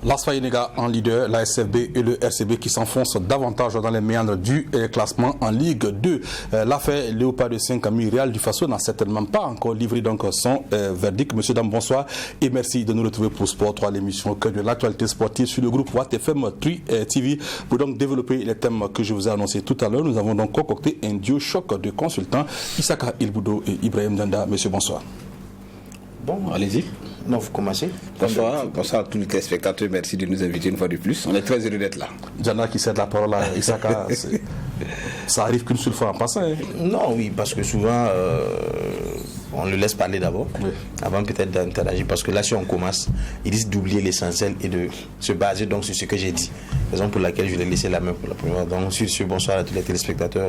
L'Asfa Yenega en leader, la SFB et le RCB qui s'enfoncent davantage dans les méandres du classement en Ligue 2. L'affaire Léopard de Saint-Camille, Real du Faso n'a certainement pas encore livré donc son verdict. Monsieur, dame, bonsoir et merci de nous retrouver pour Sport 3, l'émission que de l'actualité sportive sur le groupe WattFM 3 TV. Pour donc développer les thèmes que je vous ai annoncés tout à l'heure, nous avons donc concocté un duo choc de consultants, Issaka Ilboudo et Ibrahim Danda. Monsieur, bonsoir. Bon, allez-y. Non, vous commencez. Bonsoir à tous les téléspectateurs. Merci de nous inviter une fois de plus. On est très heureux d'être là. Jana qui cède la parole à Issaka, ça arrive qu'une seule fois en passant. Hein. Non, oui, parce que souvent, on le laisse parler d'abord, avant peut-être d'interagir. Parce que là, si on commence, il risque d'oublier l'essentiel et de se baser donc sur ce que j'ai dit. Raison pour laquelle je vais laisser la main pour la première fois. Donc, sur ce, bonsoir à tous les téléspectateurs.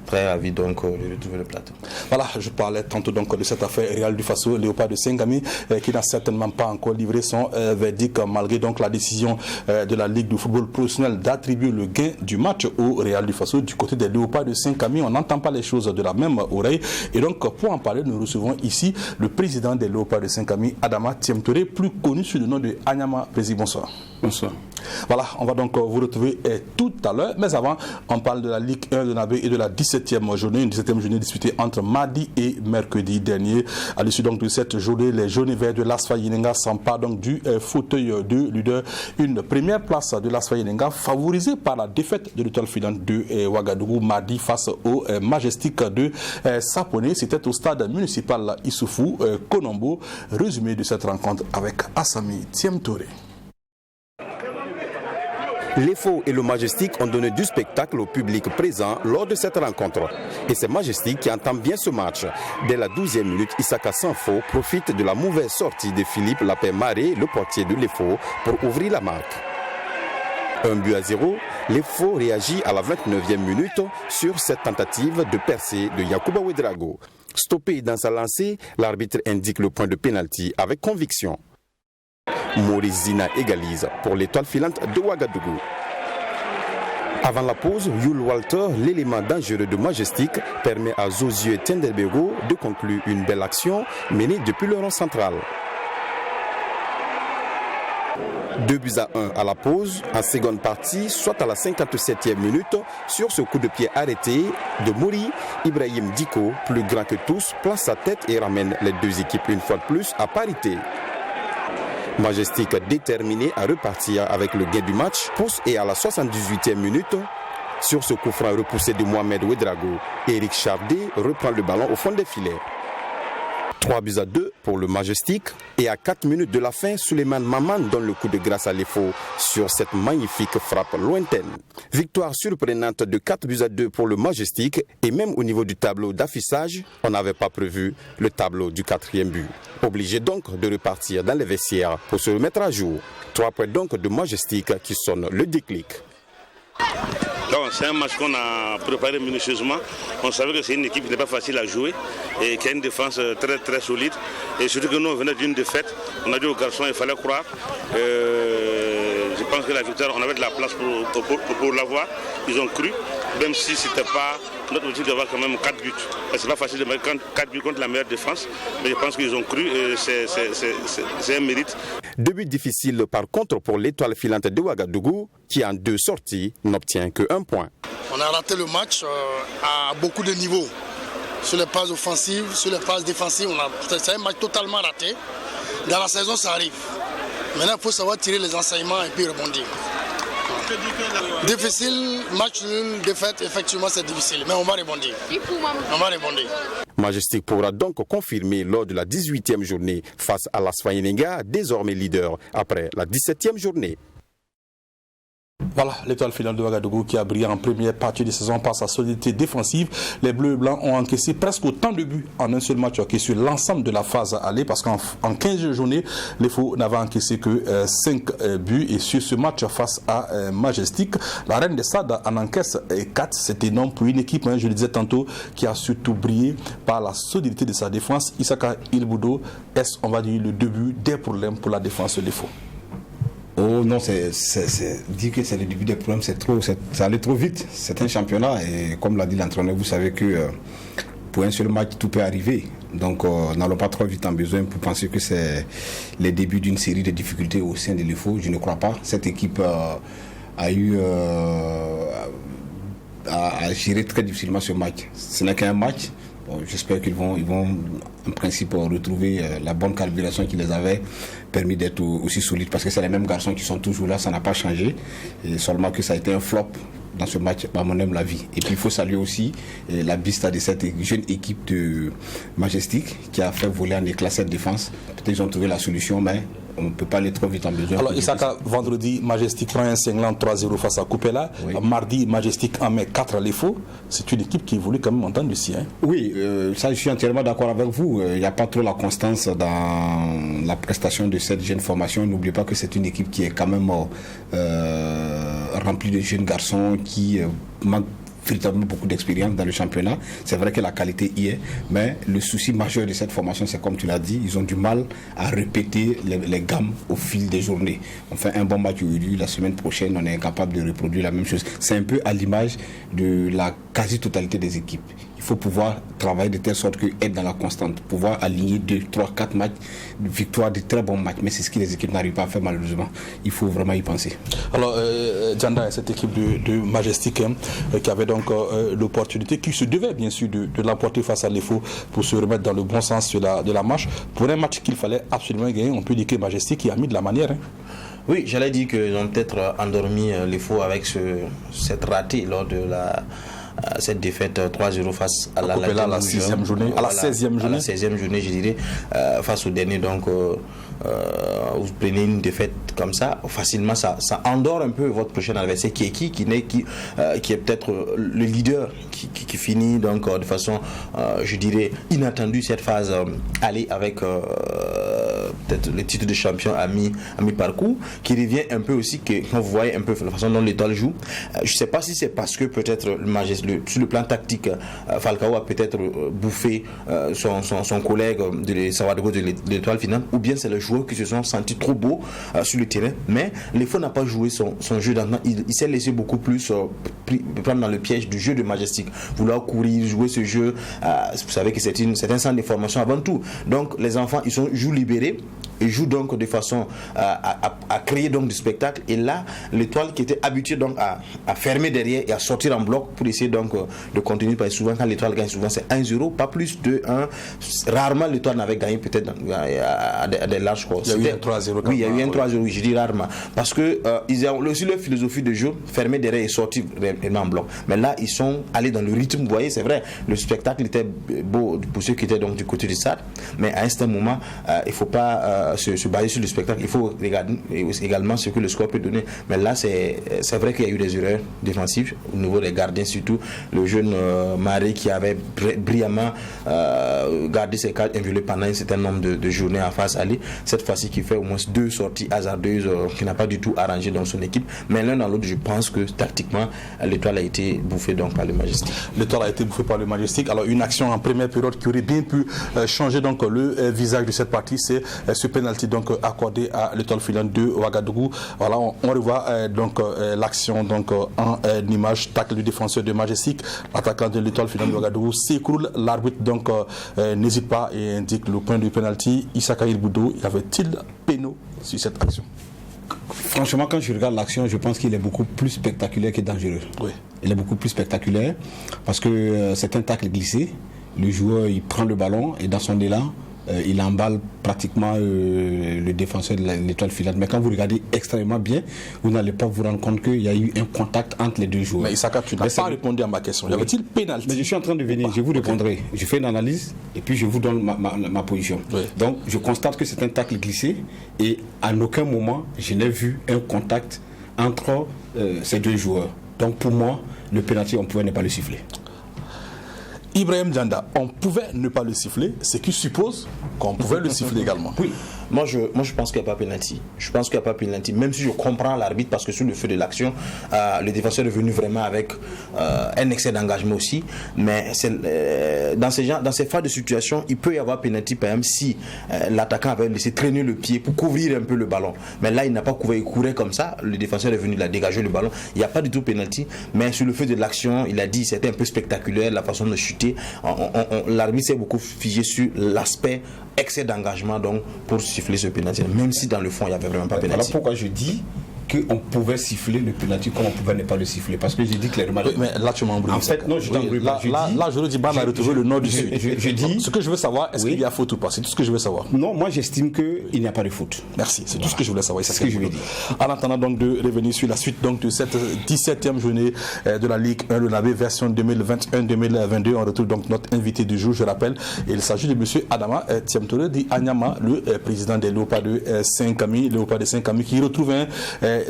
Très ravi donc de retrouver le plateau. Voilà, je parlais tantôt donc de cette affaire Real du Faso, Léopard de Saint-Camille, qui n'a certainement pas encore livré son verdict, malgré donc la décision de la Ligue de football professionnel d'attribuer le gain du match au Real du Faso. Du côté des Léopards de Saint-Camille, on n'entend pas les choses de la même oreille. Et donc, pour en parler, nous recevons ici le président des Léopards de Saint-Camille, Adama Thiemtouré, plus connu sous le nom de Anyama. Président, bonsoir. Bonsoir. Voilà, on va donc vous retrouver tout à l'heure. Mais avant, on parle de la Ligue 1 de Nabé et de la 17e journée. Une 17e journée disputée entre mardi et mercredi dernier. À l'issue donc de cette journée, les jaunes et verts de l'Asfa Yenega s'emparent donc du fauteuil de leader. Une première place de l'Asfa Yenega favorisée par la défaite de l'étoile filante de Ouagadougou mardi face au Majestic de Saponé. C'était au stade municipal Issoufou Konombo. Résumé de cette rencontre avec Assami Thiemtouré. Les Faux et le Majestic ont donné du spectacle au public présent lors de cette rencontre. Et c'est Majestic qui entame bien ce match. Dès la 12e minute, Issaka Sanfo profite de la mauvaise sortie de Philippe Lapin-Maré, le portier de Les Faux, pour ouvrir la marque. 1-0, Les Faux réagit à la 29e minute sur cette tentative de percée de Yacouba Ouedraogo. Stoppé dans sa lancée, l'arbitre indique le point de pénalty avec conviction. Maurice Zina égalise pour l'étoile filante de Ouagadougou. Avant la pause, Yul Walter, l'élément dangereux de Majestic, permet à Zozio Tendelbego de conclure une belle action menée depuis le rond central. 2-1 à la pause, en seconde partie, soit à la 57e minute, sur ce coup de pied arrêté de Mouri, Ibrahim Diko, plus grand que tous, place sa tête et ramène les deux équipes une fois de plus à parité. Majestic déterminé à repartir avec le gain du match, pousse et à la 78e minute, sur ce coup franc repoussé de Mohamed Ouedraogo, Eric Chardé reprend le ballon au fond des filets. 3-2 pour le Majestic et à 4 minutes de la fin, Souleymane Maman donne le coup de grâce à l'EFO sur cette magnifique frappe lointaine. Victoire surprenante de 4-2 pour le Majestic et même au niveau du tableau d'affichage, on n'avait pas prévu le tableau du 4e but. Obligé donc de repartir dans les vestiaires pour se remettre à jour. 3 points donc de Majestic qui sonne le déclic. Donc c'est un match qu'on a préparé minutieusement. On savait que c'est une équipe qui n'est pas facile à jouer et qui a une défense très très solide. Et surtout que nous on venait d'une défaite. On a dit aux garçons il fallait croire. Je pense que la victoire, on avait de la place pour l'avoir. Ils ont cru, même si ce n'était pas notre objectif d'avoir quand même 4 buts. C'est pas facile de mettre 4 buts contre la meilleure défense, mais je pense qu'ils ont cru et c'est un mérite. 2 buts difficiles par contre pour l'étoile filante de Ouagadougou qui en 2 sorties n'obtient que 1 point. On a raté le match à beaucoup de niveaux. Sur les phases offensives, sur les phases défensives, c'est un match totalement raté. Dans la saison, ça arrive. Maintenant, il faut savoir tirer les enseignements et puis rebondir. Difficile, match nul, défaite, effectivement c'est difficile, mais on va rebondir. Majestic pourra donc confirmer lors de la 18e journée face à l'Asfa Yenega, désormais leader après la 17e journée. Voilà, l'étoile filante de Ouagadougou qui a brillé en première partie de saison par sa solidité défensive. Les Bleus et Blancs ont encaissé presque autant de buts en un seul match que sur l'ensemble de la phase aller parce qu'en 15 journées, les Faux n'avaient encaissé que 5 buts et sur ce match face à Majestic, la Reine des Stades en encaisse 4. C'est énorme pour une équipe, je le disais tantôt, qui a surtout brillé par la solidité de sa défense. Issaka Ilboudo, est-ce, on va dire, le début des problèmes pour la défense des Faux? Oh non, dire que c'est le début des problèmes, ça allait trop vite. C'est un championnat et comme l'a dit l'entraîneur, vous savez que pour un seul match, tout peut arriver. Donc n'allons pas trop vite en besoin pour penser que c'est les débuts d'une série de difficultés au sein de l'UFO. Je ne crois pas. Cette équipe a géré très difficilement ce match. Ce n'est qu'un match. Bon, j'espère qu'ils vont en principe retrouver la bonne carburation qui les avait permis d'être aussi solides, parce que c'est les mêmes garçons qui sont toujours là, ça n'a pas changé, et seulement que ça a été un flop dans ce match, à mon avis, la vie. Et puis il faut saluer aussi la bista de cette jeune équipe de Majestic qui a fait voler en éclat cette défense. Peut-être qu'ils ont trouvé la solution, mais on ne peut pas aller trop vite en besoin. Alors Isaka, vendredi, Majestic prend un cinglant 3-0 face à Coupella. Oui. Mardi, Majestic en met 4 à l'EFO. C'est une équipe qui évolue quand même en temps de si. Oui, ça je suis entièrement d'accord avec vous. Il n'y a pas trop la constance dans la prestation de cette jeune formation. N'oubliez pas que c'est une équipe qui est quand même remplie de jeunes garçons qui manquent véritablement beaucoup d'expérience dans le championnat. C'est vrai que la qualité y est, mais le souci majeur de cette formation, c'est comme tu l'as dit, ils ont du mal à répéter les gammes au fil des journées. On fait un bon match aujourd'hui, la semaine prochaine, on est incapable de reproduire la même chose. C'est un peu à l'image de la quasi-totalité des équipes. Il faut pouvoir travailler de telle sorte que être dans la constante, pouvoir aligner 2, 3, 4 matchs, de victoire, de très bons matchs. Mais c'est ce que les équipes n'arrivent pas à faire malheureusement. Il faut vraiment y penser. Alors, Djanda, cette équipe de Majestic qui avait donc l'opportunité, qui se devait bien sûr de l'emporter face à l'EFO pour se remettre dans le bon sens de la marche. Pour un match qu'il fallait absolument gagner, on peut dire que Majestic y a mis de la manière. Oui, j'allais dire qu'ils ont peut-être endormi l'EFO avec cette ratée lors de cette défaite 3-0 face à la 6e journée, à la 16e journée. À la 16e journée, je dirais, face au dernier. Donc, vous prenez une défaite comme ça, facilement, ça endort un peu votre prochain adversaire qui est peut-être le leader qui finit donc de façon, je dirais, inattendue cette phase aller avec peut-être le titre de champion à mi-parcours, qui revient un peu aussi, quand vous voyez un peu la façon dont l'Étoile joue. Je ne sais pas si c'est parce que peut-être sur le plan tactique, Falcao a peut-être bouffé son collègue de Sawadogo de l'Étoile finale, ou bien c'est les joueurs qui se sont sentis trop beaux sur le terrain. Mais l'EFO n'a pas joué son jeu d'entraînement. Il s'est laissé beaucoup plus prendre dans le piège du jeu de Majestic, vouloir courir, jouer ce jeu. Vous savez que c'est un centre de formation avant tout. Donc les enfants, ils jouent libérés. Ils jouent donc de façon à créer donc du spectacle. Et là, l'Étoile qui était habituée donc à fermer derrière et à sortir en bloc pour essayer donc de continuer, parce que souvent quand l'Étoile gagne, souvent c'est 1-0, pas plus de 1. Rarement l'Étoile n'avait gagné peut-être à des larges scores. Il y a eu un 3-0. Oui, il y a eu un 3-0, oui, je dis rarement. Parce que ils ont aussi leur philosophie de jeu, fermer derrière et sortir réellement en bloc. Mais là, ils sont allés dans le rythme. Vous voyez, c'est vrai, le spectacle était beau pour ceux qui étaient donc du côté du stade. Mais à un certain moment, il ne faut pas se baser sur le spectacle. Il faut regarder également ce que le score peut donner. Mais là, c'est vrai qu'il y a eu des erreurs défensives au niveau des gardiens, surtout le jeune Marie qui avait brillamment gardé ses cartes inviolées pendant un certain nombre de journées en face aller. Cette fois-ci, qui fait au moins 2 sorties hasardeuses qui n'a pas du tout arrangé dans son équipe. Mais l'un dans l'autre, je pense que tactiquement, l'Étoile a été bouffée donc par le Majestic. L'Étoile a été bouffée par le Majestic. Alors, une action en première période qui aurait bien pu changer donc le visage de cette partie, c'est ce penalty donc accordé à l'Étoile filante de Ouagadougou. Voilà, on revoit donc l'action donc en image. Tacle du défenseur de Majestic, l'attaquant de l'Étoile filante de Ouagadougou s'écroule. L'arbitre donc n'hésite pas et indique le point du penalty. Isaka Ilboudou, y avait-il péno sur cette action? Franchement, quand je regarde l'action, je pense qu'il est beaucoup plus spectaculaire que dangereux. Oui. Il est beaucoup plus spectaculaire parce que c'est un tacle glissé. Le joueur, il prend le ballon et dans son élan, il emballe pratiquement le défenseur de l'Étoile filante. Mais quand vous regardez extrêmement bien, vous n'allez pas vous rendre compte qu'il y a eu un contact entre les deux joueurs. Mais Isaka, tu n'as pas répondu à ma question. Y avait-il pénalty? Mais je suis en train de venir, je vous répondrai. Je fais une analyse et puis je vous donne ma position. Oui. Donc, je constate que c'est un tacle glissé et à aucun moment, je n'ai vu un contact entre ces deux joueurs. Donc, pour moi, le pénalty, on pouvait ne pas le siffler. Ibrahim Djanda, on pouvait ne pas le siffler, ce qui suppose qu'on pouvait le siffler également. Oui, Moi je pense qu'il n'y a pas pénalty. Je pense qu'il n'y a pas pénalty, même si je comprends l'arbitre, parce que sur le feu de l'action, le défenseur est venu vraiment avec un excès d'engagement aussi. Mais dans ces phases de situation, il peut y avoir pénalty, par exemple, si l'attaquant avait laissé traîner le pied pour couvrir un peu le ballon. Mais là, il n'a pas couvert, il courait comme ça. Le défenseur est venu, il a dégagé le ballon. Il n'y a pas du tout pénalty. Mais sur le feu de l'action, il a dit c'était un peu spectaculaire, la façon de chuter. L'arbitre s'est beaucoup figé sur l'aspect excès d'engagement donc pour siffler ce pénalty, même si dans le fond il n'y avait vraiment pas pénalty. Voilà pourquoi je dis qu'on pouvait siffler le pénalty comme on pouvait ne pas le siffler, parce que j'ai dit clairement. Oui, mais là tu m'as embrouillé. En fait, non, je t'embrouille pas. Là, je dis, on a retrouvé le nord du sud. Je dis. Ce que je veux savoir, est-ce qu'il y a faute ou pas? C'est tout ce que je veux savoir. Non, moi j'estime qu'il n'y a pas de faute. Merci, c'est tout ce que je voulais savoir. C'est ce que je veux dire. En attendant donc de revenir sur la suite donc de cette 17e journée de la Ligue 1 Lenabe version 2021-2022, on retrouve donc notre invité du jour, je rappelle. Il s'agit de M. Adama Tiamtore Di Anyama, le président des Léopards de Saint-Camille, qui retrouve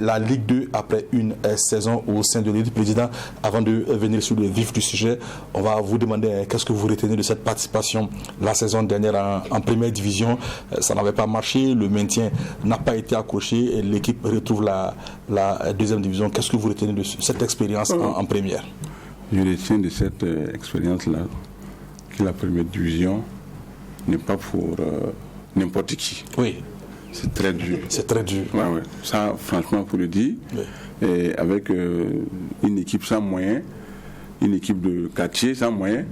la Ligue 2 après une saison au sein de l'élite. Président, avant de venir sur le vif du sujet, on va vous demander qu'est-ce que vous retenez de cette participation la saison dernière en première division. Ça n'avait pas marché, le maintien n'a pas été accroché et l'équipe retrouve la deuxième division. Qu'est-ce que vous retenez de cette expérience en première? Je retiens de cette expérience-là que la première division n'est pas pour n'importe qui. Oui. C'est très dur. C'est très dur. Ouais, ouais. Ça, franchement, pour le dire, oui. Et avec une équipe sans moyens, une équipe de quartier sans moyens,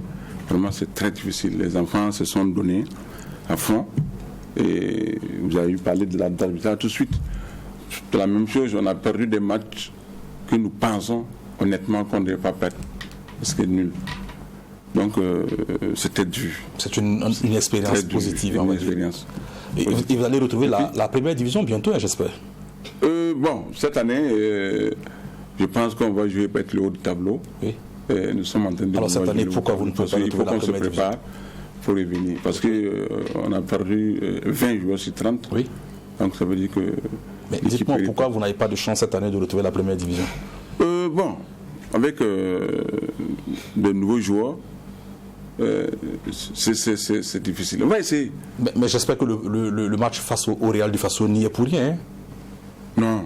vraiment c'est très difficile. Les enfants se sont donnés à fond. Et vous avez parlé de l'arbitrage tout de suite. C'est la même chose, on a perdu des matchs que nous pensons honnêtement qu'on ne devait pas perdre. Parce que nul. Donc c'était dur. C'est une expérience positive. Une expérience. Et vous allez retrouver la première division bientôt, j'espère. Bon, cette année, je pense qu'on va jouer peut-être le haut du tableau. Oui. Nous sommes en train de... Alors cette année, pourquoi vous ne pouvez pas retrouver la première division? Il faut qu'on se prépare pour revenir. Parce qu'on a perdu 20 joueurs sur 30. Oui. Donc ça veut dire que... Mais dites-moi pourquoi vous n'avez pas de chance cette année de retrouver la première division? Bon, avec de nouveaux joueurs, c'est difficile. On va essayer. Mais j'espère que le match face au Real du Faso n'y est pour rien. Hein? Non.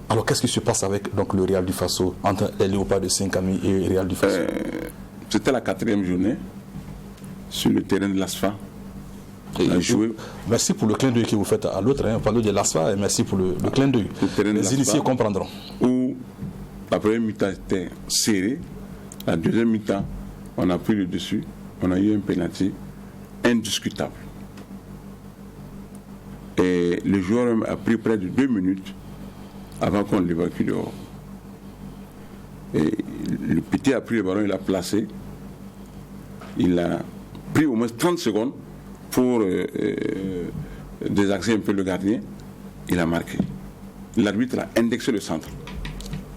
Alors qu'est-ce qui se passe avec donc, le Real du Faso, entre les Léopards de Saint-Camille et le Real du Faso? C'était la 4e journée sur le terrain de l'ASFA. Merci pour le clin d'œil que vous faites à l'autre. Hein. On parle de l'ASFA et merci pour le clin d'œil. Les initiés comprendront. Où la première mi-temps était serrée, la deuxième mi-temps, on a pris le dessus, on a eu un pénalty indiscutable. Et le joueur a pris près de 2 minutes avant qu'on l'évacue dehors. Et le petit a pris le ballon, il l'a placé. Il a pris au moins 30 secondes pour désaxer un peu le gardien. Il a marqué. L'arbitre a indexé le centre.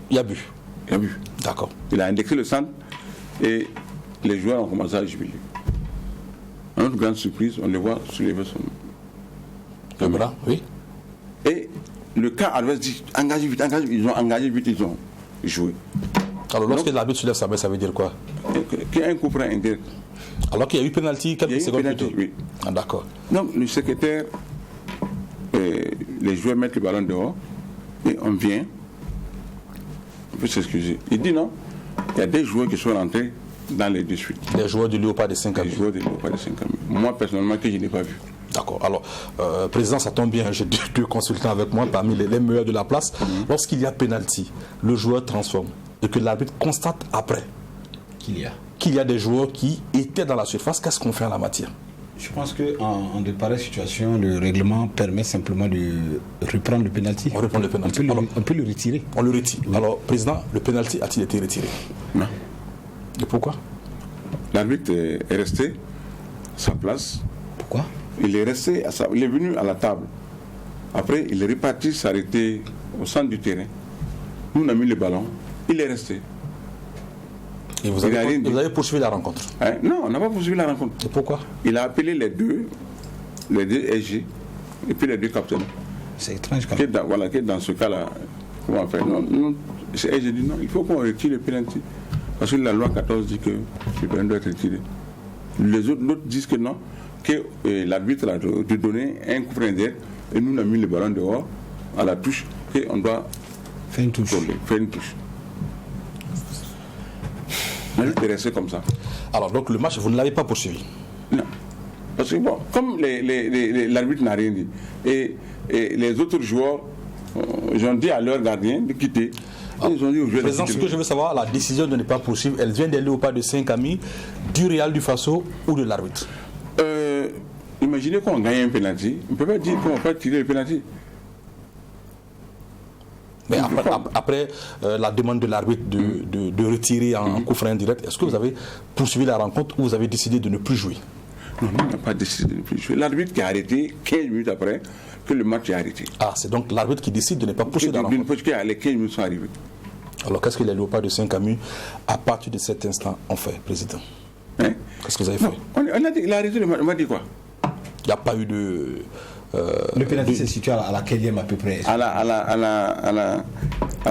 Il a bu. Il a bu. D'accord. Il a indexé le centre et les joueurs ont commencé à jubiler. À notre grande surprise, on les voit soulever son bras. Oui. Et le camp adverse dit engagez vite, engagez vite. Ils ont engagé vite, ils ont joué. Alors lorsque l'arbitre soulève sa main, ça veut dire quoi? Qu'il y a un coup franc indirect. Alors qu'il y a eu pénalty quelques secondes plus tôt. Oui. Ah, d'accord. Donc le secrétaire, les joueurs mettent le ballon dehors et on vient. On peut s'excuser. Il dit non, il y a des joueurs qui sont rentrés dans les 18. Les joueurs du Léopard de Saint-Camille. Les joueurs du Léopard de Saint-Camille. Moi personnellement que je n'ai pas vu. D'accord. Alors, président, ça tombe bien. J'ai deux consultants avec moi parmi les meilleurs de la place. Lorsqu'il y a pénalty, le joueur transforme et que l'arbitre constate après qu'il y a des joueurs qui étaient dans la surface, qu'est-ce qu'on fait en la matière? Je pense qu'en de pareilles situations, le règlement permet simplement de reprendre le pénalty. On reprend le pénalty. On peut le retirer. On le retire. Oui. Alors, président, le pénalty a-t-il été retiré? Non. Et pourquoi? L'arbitre est resté à sa place. Pourquoi? Il est resté, il est venu à la table. Après, il est reparti s'arrêter au centre du terrain. Nous, on a mis le ballon. Il est resté. Et vous avez poursuivi la rencontre? Hein? Non, on n'a pas poursuivi la rencontre. Et pourquoi? Il a appelé les deux SG et puis les 2 capitaines. C'est étrange quand même. Voilà, que dans ce cas-là, comment faire? Non, SG dit non, il faut qu'on retire le pénalty. Parce que la loi 14 dit que le pénalty doit être retiré. Les autres disent que non, que l'arbitre a dû donner un coup franc indirect et nous on a mis le ballon dehors à la touche et on doit faire une touche. L'arbitre est resté comme ça. Alors donc le match, vous ne l'avez pas poursuivi? Non. Parce que bon, comme l'arbitre n'a rien dit, et les autres joueurs ont dit à leur gardien de quitter. Ils ont dit aux joueurs Président, ce que je veux savoir, la décision de ne pas poursuivre, elle vient des léopards de Saint-Camille, du Real du Faso ou de l'arbitre? Imaginez qu'on gagne un penalty, on ne peut pas dire qu'on ne va pas tirer le penalty. Mais après la demande de l'arbitre de retirer en coup franc indirect, est-ce que vous avez poursuivi la rencontre ou vous avez décidé de ne plus jouer? Non, on n'a pas décidé de ne plus jouer. L'arbitre qui a arrêté 15 minutes après que le match est arrêté. Ah, c'est donc l'arbitre qui décide de ne pas poursuivre la rencontre. Parce que les 15 minutes sont arrivés. Alors qu'est-ce que les léopards de Saint-Camille, à partir de cet instant, ont fait, Président? Qu'est-ce que vous avez fait? On a dit, il a arrêté le match, on m'a dit quoi? Il n'y a pas eu de... le pénalty s'est situé à la quatrième à peu près. À la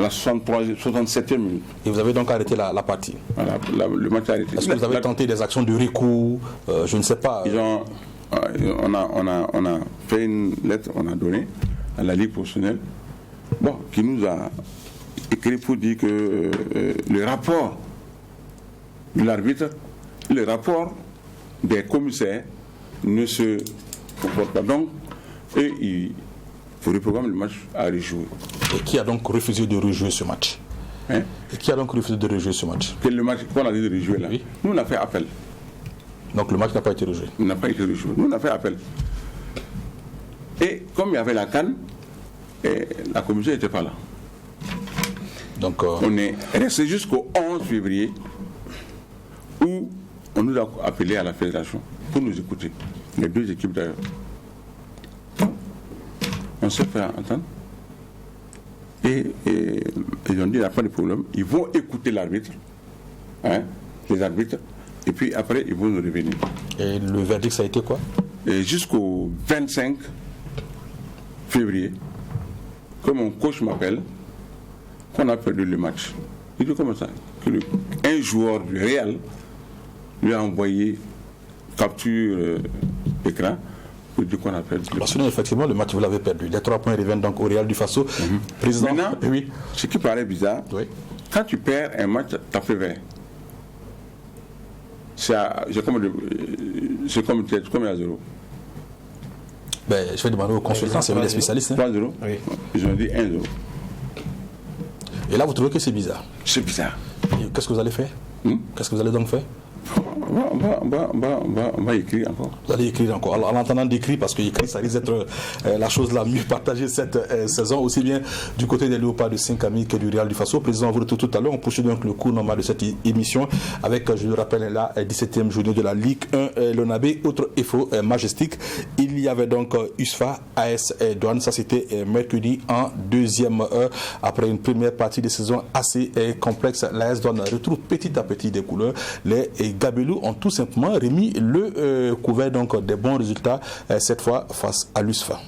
67e minute. Et vous avez donc arrêté la partie? Voilà, le match est arrêté. Est-ce que vous avez tenté des actions de recours? Je ne sais pas. On a fait une lettre, on a donné à la Ligue professionnelle, qui nous a écrit pour dire que le rapport de l'arbitre, le rapport des commissaires ne se comporte pas. Donc, et il faut reprogrammer le match à rejouer. Et qui a donc refusé de rejouer ce match? Et qui a donc refusé de rejouer ce match? Le match qu'on a dit de rejouer là, nous on a fait appel. Donc le match n'a pas été rejoué? Il n'a pas été rejoué. Nous on a fait appel. Et comme il y avait la CAN, la commission n'était pas là. Donc on est resté jusqu'au 11 février où on nous a appelé à la fédération pour nous écouter. Les deux équipes d'ailleurs. On s'est fait entendre. Et ils ont dit il n'y a pas de problème. Ils vont écouter l'arbitre, les arbitres, et puis après ils vont nous revenir. Et le verdict ça a été quoi? Et jusqu'au 25 février, comme mon coach m'appelle, qu'on a perdu le match. Il dit comment ça? Que un joueur du Real lui a envoyé capture écran pour dire qu'on a perdu. Parce que effectivement le match vous l'avez perdu. Les 3 points reviennent donc au Real du Faso. Président, maintenant, ce qui paraît bizarre, quand tu perds un match, tu as fait vert. C'est comme à 0. Je vais demander aux consultants, c'est les spécialistes. 3-0. Ils ont dit 1-0. Et là, vous trouvez que c'est bizarre? C'est bizarre. Qu'est-ce que vous allez faire? Qu'est-ce que vous allez donc faire? On va écrire encore. Vous allez écrire encore. Alors, en entendant d'écrire, parce que écrire, ça risque d'être la chose la mieux partagée cette saison, aussi bien du côté des léopards de Saint-Camille que du Real du Faso. Président, vous retrouve tout à l'heure. On poursuit donc le cours normal de cette émission avec, je le rappelle, la 17e journée de la Ligue 1 Lonabé. Autre effort majestique, il y avait donc USFA, AS Douane. Ça, c'était mercredi en deuxième heure. Après une première partie de saison assez complexe, l'AS Douane retrouve petit à petit des couleurs. Les Gabelous ont tout simplement remis le couvert donc des bons résultats cette fois face à l'USFA.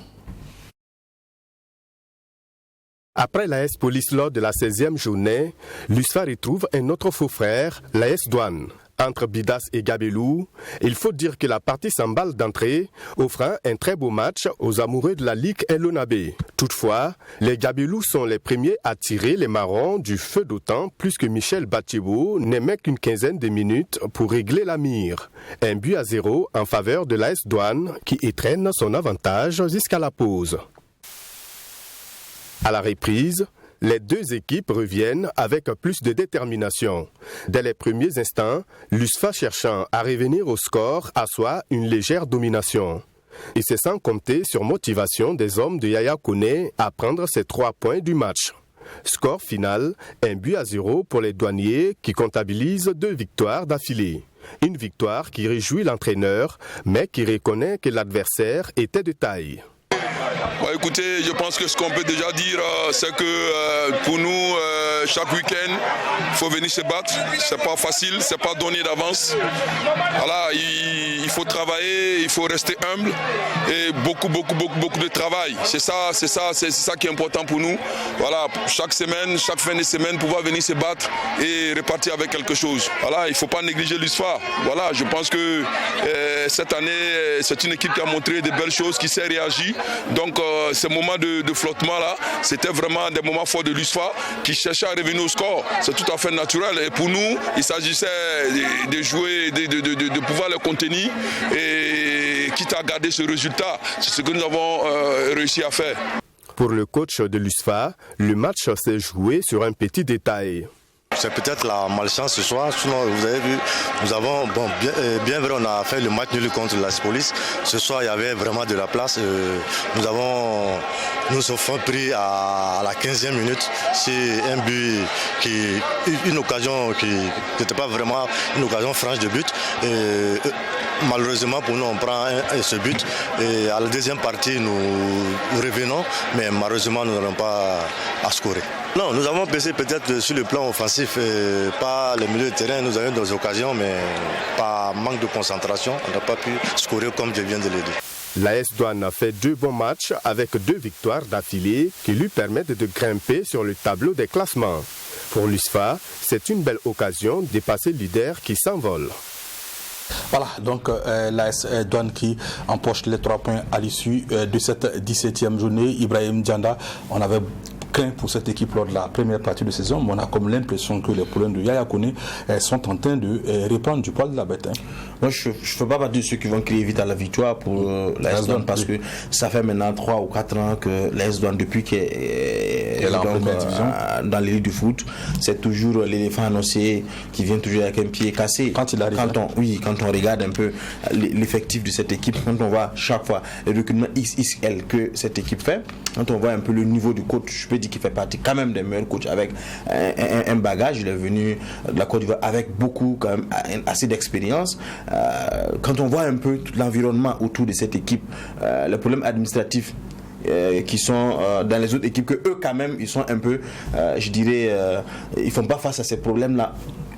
Après l'AS Police lors de la 16e journée, l'USFA retrouve un autre faux frère, l'AS Douane. Entre Bidas et Gabelou, il faut dire que la partie s'emballe d'entrée, offrant un très beau match aux amoureux de la Ligue Lonabé. Toutefois, les Gabelous sont les premiers à tirer les marrons du feu d'autant, plus que Michel Batibo n'aimait qu'une quinzaine de minutes pour régler la mire. 1-0 en faveur de l'AS Douane qui étreigne son avantage jusqu'à la pause. À la reprise, les deux équipes reviennent avec plus de détermination. Dès les premiers instants, l'USFA cherchant à revenir au score assoit une légère domination. Et c'est sans compter sur motivation des hommes de Yaya Kone à prendre ces 3 points du match. Score final, 1-0 pour les douaniers qui comptabilisent 2 victoires d'affilée. Une victoire qui réjouit l'entraîneur, mais qui reconnaît que l'adversaire était de taille. Écoutez, je pense que ce qu'on peut déjà dire, c'est que pour nous, chaque week-end, il faut venir se battre. C'est pas facile, c'est pas donné d'avance. Voilà, il il faut travailler, il faut rester humble et beaucoup de travail. C'est ça qui est important pour nous. Voilà, chaque semaine, chaque fin de semaine, pouvoir venir se battre et repartir avec quelque chose. Voilà, il ne faut pas négliger l'USFA. Voilà, je pense que cette année, c'est une équipe qui a montré de belles choses, qui s'est réagi. Donc, ces moments de flottement-là, c'était vraiment des moments forts de l'USFA qui cherchait à revenir au score. C'est tout à fait naturel. Et pour nous, il s'agissait de jouer, de pouvoir le contenir et quitte à garder ce résultat. C'est ce que nous avons réussi à faire. Pour le coach de l'USFA, le match s'est joué sur un petit détail. C'est peut-être la malchance ce soir, sinon vous avez vu, nous avons, bien vrai, on a fait le match nul contre l'AS Police. Ce soir, il y avait vraiment de la place. Nous sommes pris à la 15e minute. C'est un but une occasion qui n'était pas vraiment une occasion franche de but. Malheureusement pour nous, on prend ce but et à la deuxième partie, nous revenons, mais malheureusement, nous n'allons pas à scorer. Non, nous avons baissé peut-être sur le plan offensif, pas le milieu de terrain, nous avions des occasions, mais par manque de concentration, on n'a pas pu scorer comme je viens de le dire. L'AS Douane a fait 2 bons matchs avec 2 victoires d'affilée qui lui permettent de grimper sur le tableau des classements. Pour l'USFA, c'est une belle occasion de passer leader qui s'envole. Voilà, donc l'AS Douane qui empoche les 3 points à l'issue de cette 17e journée. Ibrahim Dianda, on avait craint pour cette équipe lors de la première partie de saison, mais on a comme l'impression que les problèmes de Yaya Kone sont en train de reprendre du poil de la bête. Hein. Moi, je ne fais pas partie de ceux qui vont crier vite à la victoire pour l'AS Douane parce que ça fait maintenant 3 ou 4 ans que l'AS Douane, depuis qu'elle est dans l'élite du foot, c'est toujours l'éléphant annoncé qui vient toujours avec un pied cassé. Quand il arrive. Quand on regarde un peu l'effectif de cette équipe, quand on voit chaque fois le recrutement XXL que cette équipe fait, quand on voit un peu le niveau du coach, je peux dire qu'il fait partie quand même des meilleurs coachs avec un bagage. Il est venu de la Côte d'Ivoire avec beaucoup, quand même, assez d'expérience. Quand on voit un peu tout l'environnement autour de cette équipe, les problèmes administratifs qui sont dans les autres équipes, que eux quand même ils sont un peu, je dirais, ils font pas face à ces problèmes-là.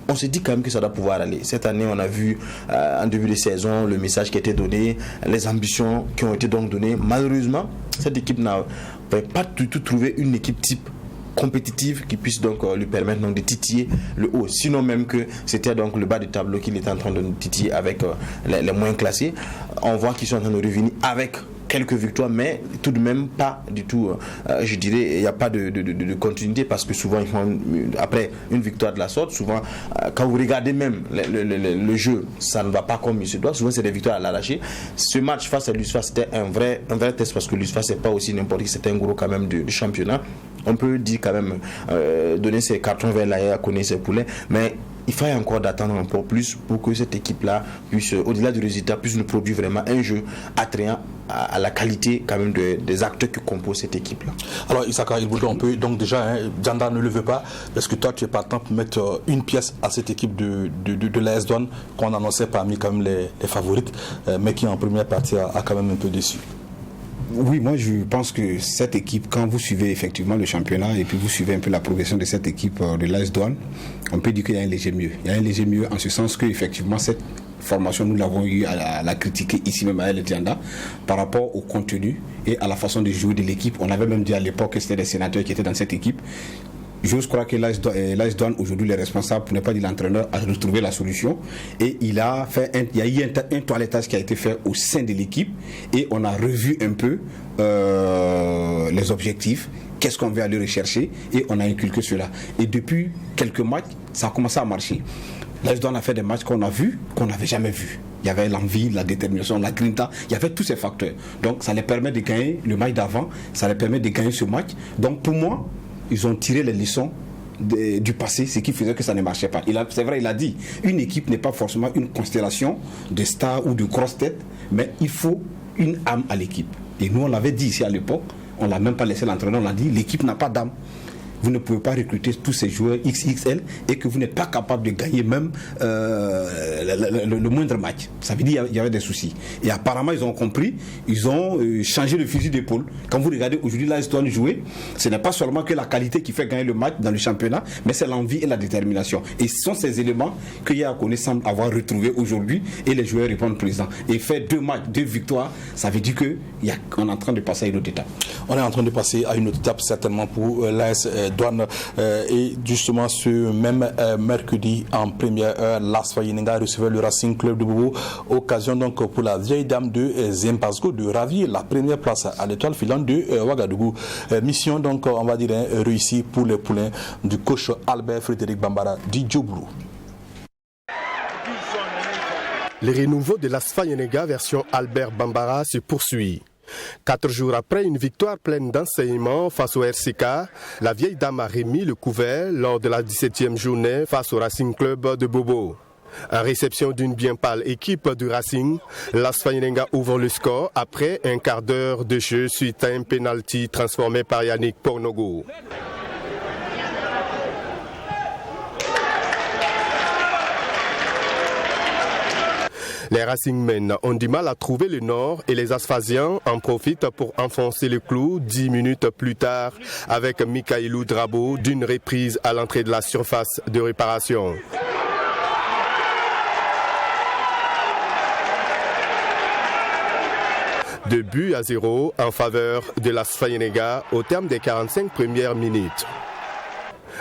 On se dit quand même que ça doit pouvoir aller. Cette année, on a vu en début de saison le message qui a été donné, les ambitions qui ont été donc données. Malheureusement, cette équipe n'a pas du tout trouvé une équipe type compétitive qui puisse donc lui permettre donc de titiller le haut. Sinon même que c'était donc le bas du tableau qu'il était en train de nous titiller avec les moins classés. On voit qu'ils sont en train de revenir avec quelques victoires, mais tout de même pas du tout, je dirais, il n'y a pas de continuité parce que souvent, après une victoire de la sorte, souvent, quand vous regardez même le jeu, ça ne va pas comme il se doit. Souvent, c'est des victoires à l'arraché. Ce match face à l'USFA, c'était un vrai test parce que l'USFA, c'est pas aussi n'importe qui, c'était un gros quand même du championnat. On peut dire quand même, donner ses cartons vers l'AEA, connaître ses poulets, mais il faille encore d'attendre un peu plus pour que cette équipe-là puisse, au-delà du résultat, puisse nous produire vraiment un jeu attrayant à la qualité quand même des acteurs qui composent cette équipe-là. Alors Issaka Ilboudou, on peut donc déjà, Dianda ne le veut pas, parce que toi tu es partant pour mettre une pièce à cette équipe de l'AS Douane qu'on annonçait parmi quand même les favorites, mais qui en première partie a quand même un peu déçu. Oui, moi je pense que cette équipe, quand vous suivez effectivement le championnat et puis vous suivez un peu la progression de cette équipe de l'AS Douane, on peut dire qu'il y a un léger mieux. Il y a un léger mieux en ce sens que effectivement cette formation, nous l'avons eu à la critiquer ici même à El Dianda par rapport au contenu et à la façon de jouer de l'équipe. On avait même dit à l'époque que c'était des sénateurs qui étaient dans cette équipe. J'ose croire que l'AS Douane, aujourd'hui, les responsables, pour ne pas dire l'entraîneur, a retrouvé la solution. Et il y a eu un toilettage qui a été fait au sein de l'équipe. Et on a revu un peu les objectifs. Qu'est-ce qu'on veut aller rechercher? Et on a inculqué cela. Et depuis quelques matchs, ça a commencé à marcher. L'AS Douane a fait des matchs qu'on a vus, qu'on n'avait jamais vus. Il y avait l'envie, la détermination, la grinta, il y avait tous ces facteurs. Donc ça les permet de gagner le match d'avant, ça les permet de gagner ce match. Donc pour moi, ils ont tiré les leçons du passé, ce qui faisait que ça ne marchait pas. C'est vrai, il a dit, une équipe n'est pas forcément une constellation de stars ou de grosses têtes, mais il faut une âme à l'équipe. Et nous, on l'avait dit ici à l'époque, on ne l'a même pas laissé l'entraîneur, on a dit, l'équipe n'a pas d'âme. vous ne pouvez pas recruter tous ces joueurs XXL et que vous n'êtes pas capable de gagner même le moindre match. Ça veut dire qu'il y avait des soucis. Et apparemment, ils ont compris, ils ont changé le fusil d'épaule. Quand vous regardez aujourd'hui l'AS Douanes jouer, ce n'est pas seulement que la qualité qui fait gagner le match dans le championnat, mais c'est l'envie et la détermination. Et ce sont ces éléments que Yaya Kone semble avoir retrouvés aujourd'hui et les joueurs répondent présents. Et faire 2 matchs, 2 victoires, ça veut dire qu'on est en train de passer à une autre étape. On est en train de passer à une autre étape certainement pour l'AS Douanes. Et justement ce même mercredi en première heure, l'ASFA Yenenga recevait le Racing Club de Bobo. Occasion donc pour la vieille dame de Zempasgo de ravir la première place à l'étoile filante de Ouagadougou. Mission donc on va dire réussie pour les poulains du coach Albert Frédéric Bambara du Djoblou. Le renouveau de l'ASFA Yenenga version Albert Bambara se poursuit. 4 jours après une victoire pleine d'enseignements face au RCK, la vieille dame a remis le couvert lors de la 17e journée face au Racing Club de Bobo. En réception d'une bien pâle équipe du Racing, l'ASFA Yenenga ouvre le score après un quart d'heure de jeu suite à un penalty transformé par Yannick Pornogo. Les Racingmen ont du mal à trouver le nord et les Asphasiens en profitent pour enfoncer le clou 10 minutes plus tard avec Mikailou Drabo d'une reprise à l'entrée de la surface de réparation. De but à 0 en faveur de l'ASFA Yenenga au terme des 45 premières minutes.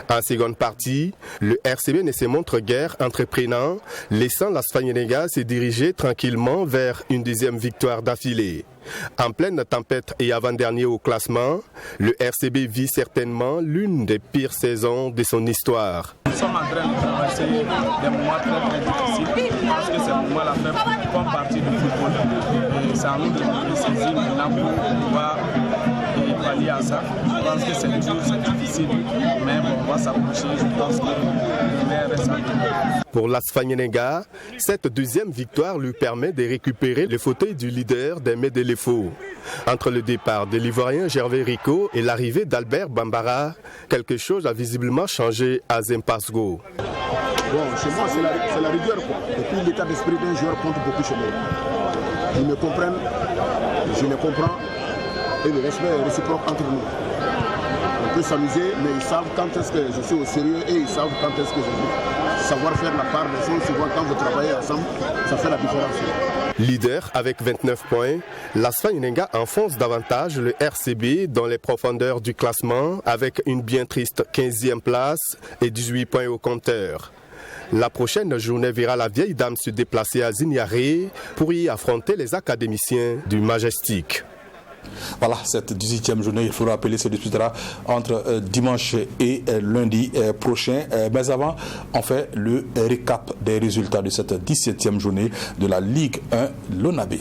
En seconde partie, le RCB ne se montre guère entreprenant, laissant l'ASFA Yenenga se diriger tranquillement vers une deuxième victoire d'affilée. En pleine tempête et avant-dernier au classement, le RCB vit certainement l'une des pires saisons de son histoire. Nous sommes en train de traverser des moments très difficiles parce que ces moments-là font partie du football. Et c'est à nous de saisir maintenant pour pouvoir pallier à ça. Je pense que c'est dur, c'est difficile, mais bon, on va s'approcher. Je pense que le meilleur reste à nous. Pour l'ASFA Yenenga, cette deuxième victoire lui permet de récupérer le fauteuil du leader des Médéléfaux. Entre le départ de l'Ivoirien Gervais Rico et l'arrivée d'Albert Bambara, quelque chose a visiblement changé à Zempasgo. Bon, chez moi, c'est la rigueur, quoi. Et puis l'état d'esprit d'un joueur compte beaucoup chez moi. Ils me comprennent, je les comprends, et le respect est réciproque entre nous. On peut s'amuser, mais ils savent quand est-ce que je suis au sérieux et ils savent quand est-ce que je veux. Savoir faire la part des choses, souvent quand vous travaillez ensemble, ça fait la différence. Leader avec 29 points, l'ASFA Yenenga enfonce davantage le RCB dans les profondeurs du classement avec une bien triste 15e place et 18 points au compteur. La prochaine journée verra la vieille dame se déplacer à Zignaré pour y affronter les académiciens du Majestic. Voilà, cette 18e journée, il faut rappeler, se disputera entre dimanche et lundi prochain. Mais avant, on fait le récap des résultats de cette 17e journée de la Ligue 1 Lonabé.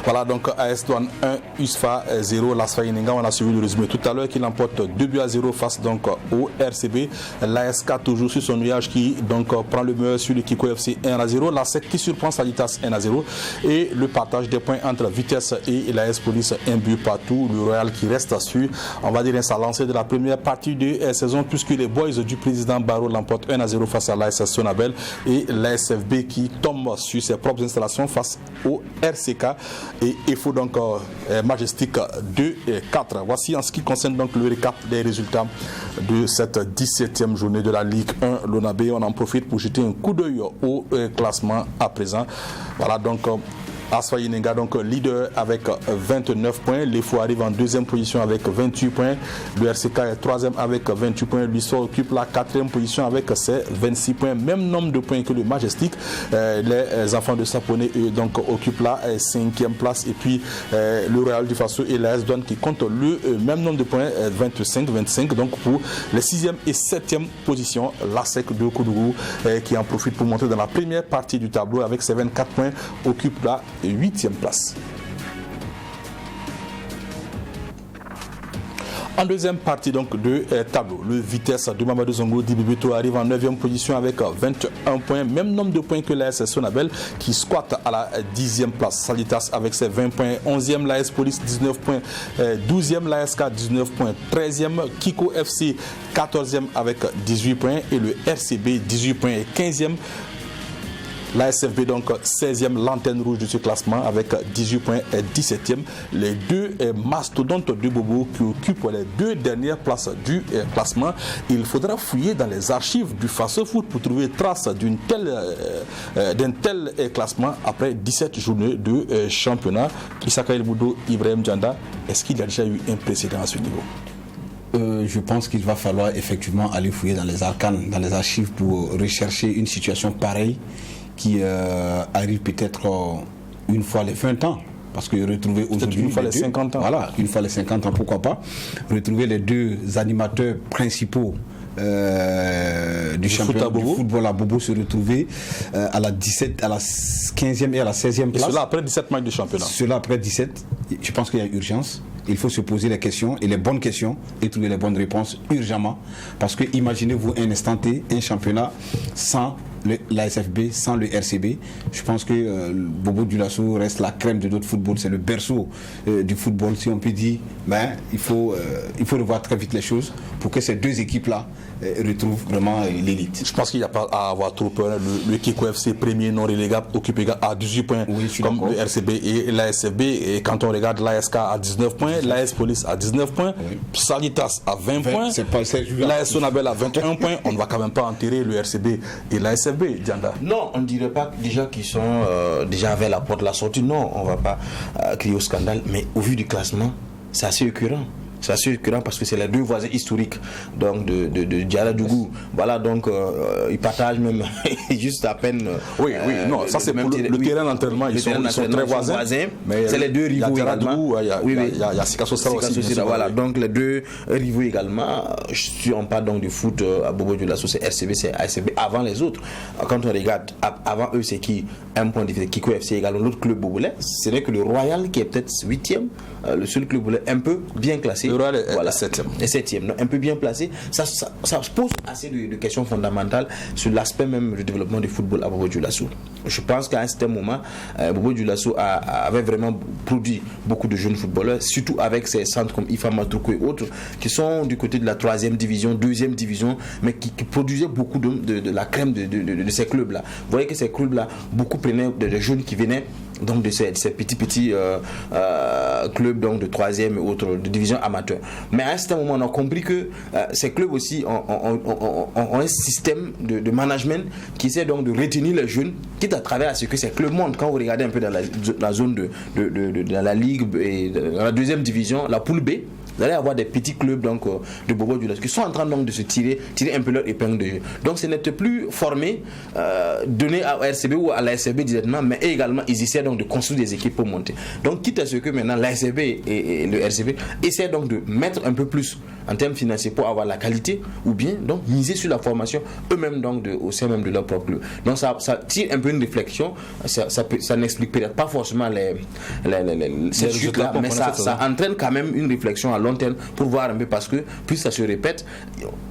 Voilà, donc AS Douanes 1, USFA 0, l'ASFA Yenenga, on a suivi le résumé tout à l'heure, qui l'emporte 2-0 face donc au RCB. L'ASK toujours sur son nuage qui donc prend le meilleur sur le Kiko FC 1-0. La SEC qui surprend Salitas 1-0. Et le partage des points entre Vitesse et l'AS Police, un but partout. Le Royal qui reste sur, on va dire, sa lancée de la première partie de saison, puisque les Boys du président Barreau l'emportent 1-0 face à l'AS Sonabel. Et l'ASFB qui tombe sur ses propres installations face au RCK. Et il faut donc Majestic 2-4. Voici en ce qui concerne donc le récap des résultats de cette 17e journée de la Ligue 1 Lonabé. On en profite pour jeter un coup d'œil au classement à présent. Voilà donc ASFA Yenenga donc leader avec 29 points. Les Fous arrivent en deuxième position avec 28 points. Le RCK est troisième avec 28 points. L'Histoire occupe la quatrième position avec ses 26 points. Même nombre de points que le Majestic. Les enfants de Saponé donc occupent la cinquième place. Et puis le Royal du Faso et l'AS Douanes qui comptent le même nombre de points, 25. Donc pour les 6e et 7e positions, la SEC de Koudougou qui en profite pour monter dans la première partie du tableau avec ses 24 points occupe la 8e place. En deuxième partie donc de tableau, le Vitesse de Mamadou Zongo Dibibeto arrive en 9e position avec 21 points, même nombre de points que l'AS Sonabel qui squatte à la 10e place. Salitas avec ses 20 points, 11e, l'AS Police 19 points, 12e, l'ASK 19 points, 13e, Kiko FC 14e avec 18 points et le RCB 18 points et 15e. La SFB donc 16e, l'antenne rouge de ce classement avec 18 points et 17e. Les deux mastodontes de Bobo qui occupent les deux dernières places du classement. Il faudra fouiller dans les archives du Face Foot pour trouver trace d'un tel classement après 17 journées de championnat. Issaka El Boudo, Ibrahim Djanda, est-ce qu'il y a déjà eu un précédent à ce niveau? Je pense qu'il va falloir effectivement aller fouiller dans les arcanes, dans les archives pour rechercher une situation pareille qui arrive peut-être une fois les 20 ans. Parce que retrouver aujourd'hui une fois les 50 ans. Voilà, une fois les 50 ans, pourquoi pas. Retrouver les deux animateurs principaux du championnat du football à Bobo se retrouver à la 15e et à la 16e place. Et cela après 17 matchs de championnat. Cela après 17, je pense qu'il y a urgence. Il faut se poser les questions et les bonnes questions et trouver les bonnes réponses urgemment. Parce que imaginez-vous un instant T, un championnat sans l'ASFB, sans le RCB. Je pense que Bobo Dioulasso reste la crème de notre football. C'est le berceau du football, si on peut dire. Ben, il faut revoir très vite les choses pour que ces deux équipes-là retrouvent vraiment l'élite. Je pense qu'il n'y a pas à avoir trop peur. Le Kiko FC, premier non relégable, occupe à 18 points, comme le RCB et l'ASFB. Et quand on regarde l'ASK à 19 points, l'AS Police à 19 points, Salitas à 20 points, l'AS Sonabel à 21 points. On ne va quand même pas enterrer le RCB et l'ASFB, Djanda. Non, on ne dirait pas déjà qu'ils sont déjà vers la porte de la sortie. Non, on ne va pas crier au scandale. Mais au vu du classement, c'est assez écœurant. C'est assez écœurant parce que c'est les deux voisins historiques donc de Dialadougou. Voilà, donc ils partagent même juste à peine. Non, ça c'est pour le terrain d'entraînement. Ils sont très voisins. Mais c'est les deux rivaux également. Il y a Sikasso aussi. Voilà, donc les deux rivaux également. Si on parle donc du foot à Bobo Dioulasso, c'est RCB, c'est ASB avant les autres. Quand on regarde, avant eux, c'est qui? Un point de différence. Kiko FC également, l'autre club bobolais. Ce n'est que le Royal qui est peut-être 8e, le seul club bobolais un peu bien classé. Le Royal est 7e. Et 7e, un peu bien placé. Ça pose assez de questions fondamentales sur l'aspect même du développement du football à Bobo Dioulasso. Je pense qu'à un certain moment, Bobo Dioulasso avait vraiment produit beaucoup de jeunes footballeurs, surtout avec ces centres comme Ifama Troukou et autres, qui sont du côté de la 3e division, 2e division, mais qui produisaient beaucoup de la crème de ces clubs-là. Vous voyez que ces clubs-là, beaucoup prenaient des jeunes qui venaient donc de ces petits clubs donc de 3e et autres, de division amateur. Mais à un certain moment, on a compris que ces clubs aussi ont un système de management qui essaie donc de retenir les jeunes, quitte à travers ce que ces clubs montrent. Quand vous regardez un peu dans la zone de la Ligue et dans la 2e division, la poule B, vous allez avoir des petits clubs donc, de Bobo Dioulasso qui sont en train donc de se tirer un peu leur épingle de jeu. Donc ce n'était plus formé, donné à RCB ou à l'ASB directement, mais également ils essaient donc de construire des équipes pour monter. Donc quitte à ce que maintenant l'ASB et le RCB essaient donc de mettre un peu plus en termes financiers pour avoir la qualité, ou bien donc miser sur la formation eux-mêmes donc au sein même de leur propre club. Donc ça tire un peu une réflexion. Ça n'explique peut-être pas forcément cette chute-là, mais ça entraîne quand même une réflexion à long terme pour voir un peu, parce que plus ça se répète,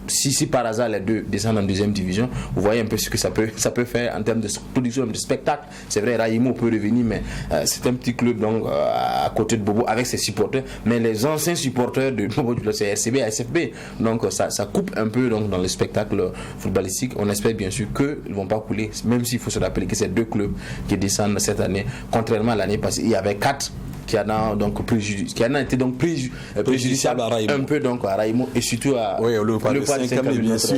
si par hasard les deux descendent en 2e division, vous voyez un peu ce que ça peut faire en termes de production de spectacle. C'est vrai, Raïmo peut revenir, mais c'est un petit club donc à côté de Bobo avec ses supporters, mais les anciens supporters de Bobo, c'est RCB, ASFB, donc ça coupe un peu donc dans le spectacle footballistique. On espère bien sûr qu'ils ne vont pas couler, même s'il faut se rappeler que c'est deux clubs qui descendent cette année, contrairement à l'année passée. Il y avait 4 qui en a donc été donc préjudiciable un peu donc à Raïmo et surtout à le 5e bien sûr.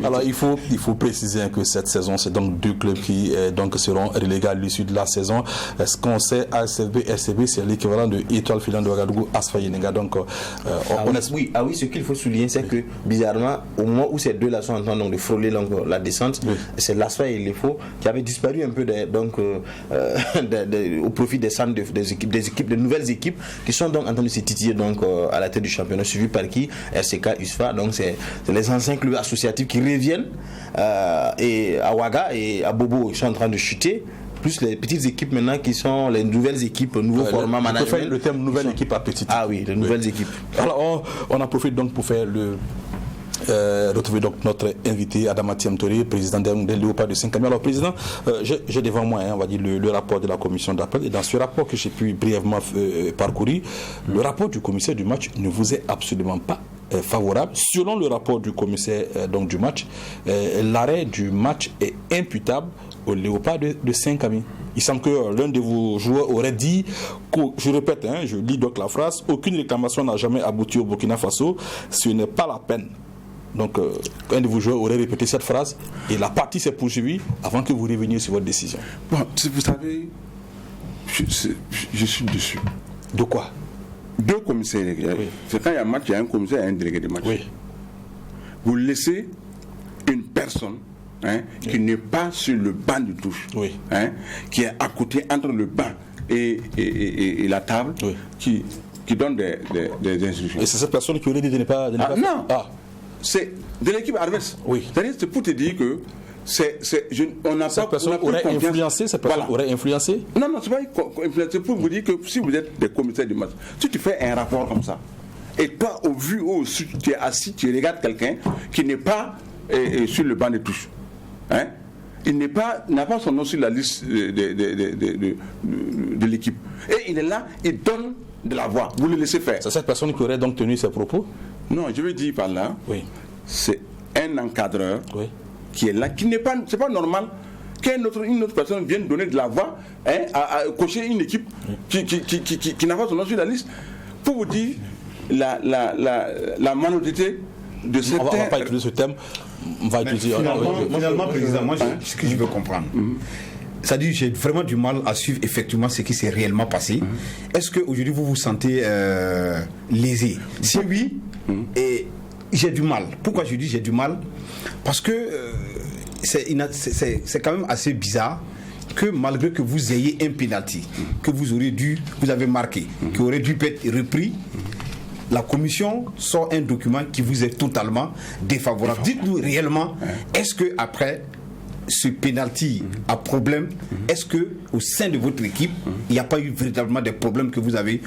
Alors il faut préciser que cette saison c'est donc deux clubs qui donc seront relégués à l'issue de la saison. Ce qu'on sait, ASFB, RCB, c'est l'équivalent de Étoile Filante de Ouagadougou, Asfa Yenenga. Donc ce qu'il faut souligner, c'est que bizarrement au moment où ces deux là sont en train donc de frôler donc la descente, c'est l'Asfa et l'EFO qui avaient disparu un peu au profit des centres des nouvelles équipes qui sont donc en train de se titiller donc à la tête du championnat, suivi par qui? RCK, USFA. Donc c'est les anciens clubs associatifs qui reviennent, et à Ouaga et à Bobo ils sont en train de chuter. plus les petites équipes maintenant qui sont les nouvelles équipes, nouveau format management. Le terme nouvelle équipe à petite. Ah oui, les nouvelles équipes. Alors on en profite donc pour faire retrouver donc notre invité Adama Tiamtori, président des Léopards de Saint-Camille. Alors président, j'ai devant moi on va dire le rapport de la commission d'appel, et dans ce rapport que j'ai pu brièvement parcourir, le rapport du commissaire du match ne vous est absolument pas favorable. Selon le rapport du commissaire donc du match, l'arrêt du match est imputable au Léopard de Saint-Camille. Il semble que l'un de vos joueurs aurait dit, je répète, je lis donc la phrase, aucune réclamation n'a jamais abouti au Burkina Faso, ce n'est pas la peine. Donc, un de vos joueurs aurait répété cette phrase et la partie s'est poursuivie avant que vous reveniez sur votre décision. Bon, vous savez, je suis déçu. De quoi? Deux commissaires. Oui. C'est quand il y a un match, il y a un commissaire et un délégué de match. Oui. Vous laissez une personne qui n'est pas sur le banc de touche, qui est à côté entre le banc et la table, qui donne des instructions. Et c'est cette personne qui aurait dit de ne pas faire. Non. C'est de l'équipe adverse. Oui. C'est pour te dire que on n'a pas. Cette personne aurait influencé. Aurait influencé. Non, c'est pas influencé. Pour vous dire que si vous êtes des commissaires du match, si tu fais un rapport comme ça, et toi au vu où tu es assis, tu regardes quelqu'un qui n'est pas sur le banc de touche, il n'a pas son nom sur la liste de l'équipe, et il est là, il donne de la voix. Vous le laissez faire. C'est cette personne qui aurait donc tenu ses propos? Non, je veux dire par là, c'est un encadreur qui est là, c'est pas normal qu'une autre personne vienne donner de la voix à coacher une équipe qui n'a pas son nom sur la liste. Pour vous dire la malhonnêteté de certains. On ne va pas utiliser ce thème. On va utiliser. Finalement, président, moi, ce que je veux comprendre. C'est-à-dire, j'ai vraiment du mal à suivre effectivement ce qui s'est réellement passé. Est-ce qu'aujourd'hui, vous vous sentez lésé? Si oui, et j'ai du mal. Pourquoi je dis j'ai du mal? Parce que c'est quand même assez bizarre que malgré que vous ayez un penalty que vous avez marqué, qui aurait dû être repris, la commission sort un document qui vous est totalement défavorable. Dites-nous réellement, est-ce que après ce pénalty a problème, est-ce que au sein de votre équipe, il n'y a pas eu véritablement des problèmes que vous avez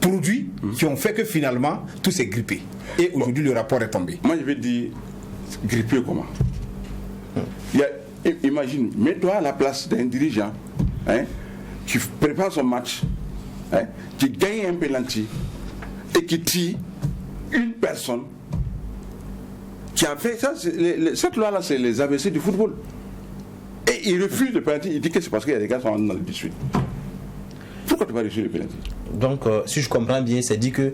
produits qui ont fait que finalement tout s'est grippé et aujourd'hui le rapport est tombé? Moi je vais dire grippé comment? Imagine, mets-toi à la place d'un dirigeant qui prépare son match, qui gagne un pénalty et qui tire une personne qui a fait ça. Cette loi-là, c'est les ABC du football. Et il refuse le pénalty. Il dit que c'est parce qu'il y a des gars qui sont dans le 18. Pourquoi tu n'as pas reçu le pénalty? Donc, si je comprends bien, c'est dit que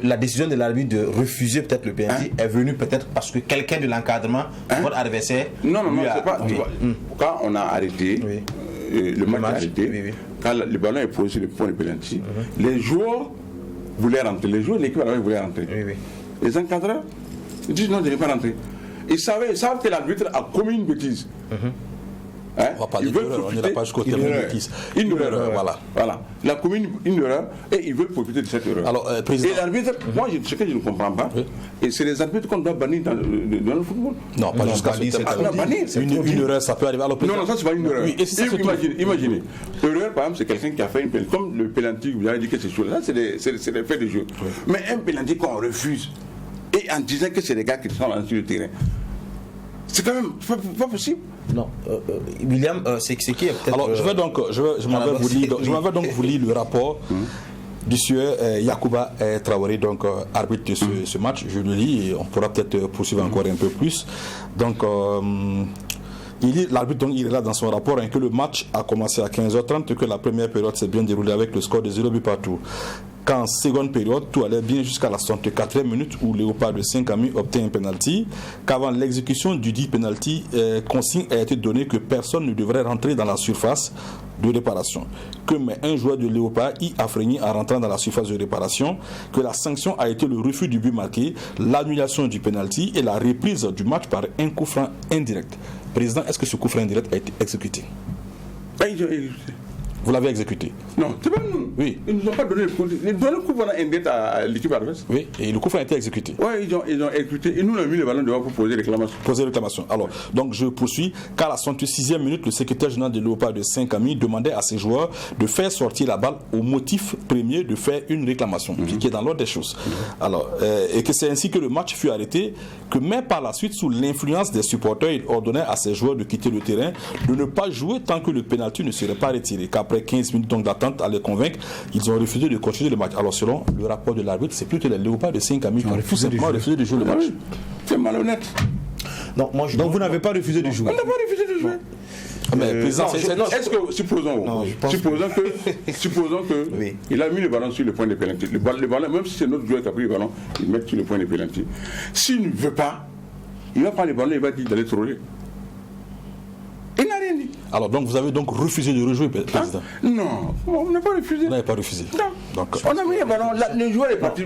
la décision de l'arbitre de refuser peut-être le pénalty est venue peut-être parce que quelqu'un de l'encadrement, votre adversaire. Non, c'est pas. Quand on a arrêté, le match a arrêté, quand le ballon est posé sur le point de pénalty, les joueurs voulaient rentrer. Les joueurs de l'équipe voulaient rentrer. Les encadreurs, ils disent non, je ne vais pas rentrer. Ils savent que l'arbitre a commis une bêtise. On va parler d'erreur, on n'ira pas jusqu'au terme de bêtise. Une erreur, voilà. Il a commis une erreur et ils veulent profiter de cette erreur. Alors, président. Et l'arbitre, moi, ce que je ne comprends pas, et c'est les arbitres qu'on doit bannir dans le football. Non, pas jusqu'à ce terme. Une erreur, ça peut arriver. Alors, non, ça, c'est pas une erreur. Oui, imaginez. Erreur, par exemple, c'est quelqu'un qui a fait une pénalty. Comme le pénalty, vous avez dit que c'est chaud. Là, c'est des faits de jeu. Mais un pénalty qu'on refuse, et en disant que c'est des gars qui sont là sur le terrain, c'est quand même pas possible. Non, William, c'est qui est peut-être. Alors, je m'en vais donc vous lire le rapport du sieur Yacouba Traoré, donc arbitre de ce match. Je le lis et on pourra peut-être poursuivre encore un peu plus. Donc, l'arbitre il est là dans son rapport que le match a commencé à 15h30 et que la première période s'est bien déroulée avec le score de 0 but partout. Qu'en seconde période, tout allait bien jusqu'à la 64e minute où Léopard de Saint-Camille obtient un penalty. Qu'avant l'exécution du dit penalty, consigne a été donnée que personne ne devrait rentrer dans la surface de réparation. Que mais un joueur de Léopard y a freiné en rentrant dans la surface de réparation. Que la sanction a été le refus du but marqué, l'annulation du penalty et la reprise du match par un coup franc indirect. Président, est-ce que ce coup franc indirect a été exécuté? Vous l'avez exécuté? Non, c'est pas nous. Oui. Ils nous ont pas donné le coup. Ils donnent le coup pendant un dette à l'équipe adverse. Oui, et le coup franc a été exécuté. Oui, ils ont exécuté. Et nous, on a mis le ballon devant pour poser réclamation. Poser réclamation. Alors, donc je poursuis. Qu'à la 66e minute, le secrétaire général de Léopard de Saint-Camille demandait à ses joueurs de faire sortir la balle au motif premier de faire une réclamation, qui est dans l'ordre des choses. Alors, et que c'est ainsi que le match fut arrêté, que même par la suite, sous l'influence des supporters, il ordonnait à ses joueurs de quitter le terrain, de ne pas jouer tant que le pénalty ne serait pas retiré. Qu'après 15 minutes donc d'attente à les convaincre, ils ont refusé de continuer le match. Alors selon le rapport de l'arbitre, c'est plutôt les Léopards de Saint-Camille qui ont tout simplement refusé de jouer le match. C'est malhonnête. Non, donc vous n'avez pas refusé de jouer? On n'a pas refusé de jouer. Est-ce que, supposons que oui. Il a mis le ballon sur le point de pénalty. Le ballon, même si c'est notre joueur qui a pris le ballon, il met sur le point de pénalty. S'il ne veut pas, il va prendre le ballon, il va dire d'aller troller. Il n'a rien dit. Alors donc vous avez donc refusé de rejouer, président? Non, on n'a pas refusé. Vous n'avez pas refusé. Non. Donc, on a mis le ballon, le joueur est parti.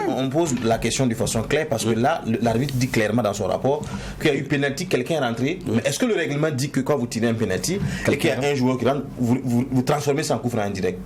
On pose la question de façon claire parce que là, l'arbitre dit clairement dans son rapport qu'il y a eu pénalty, quelqu'un est rentré. Mais est-ce que le règlement dit que quand vous tirez un pénalty et qu'il y a un joueur qui rentre, vous transformez ça en coup franc indirect?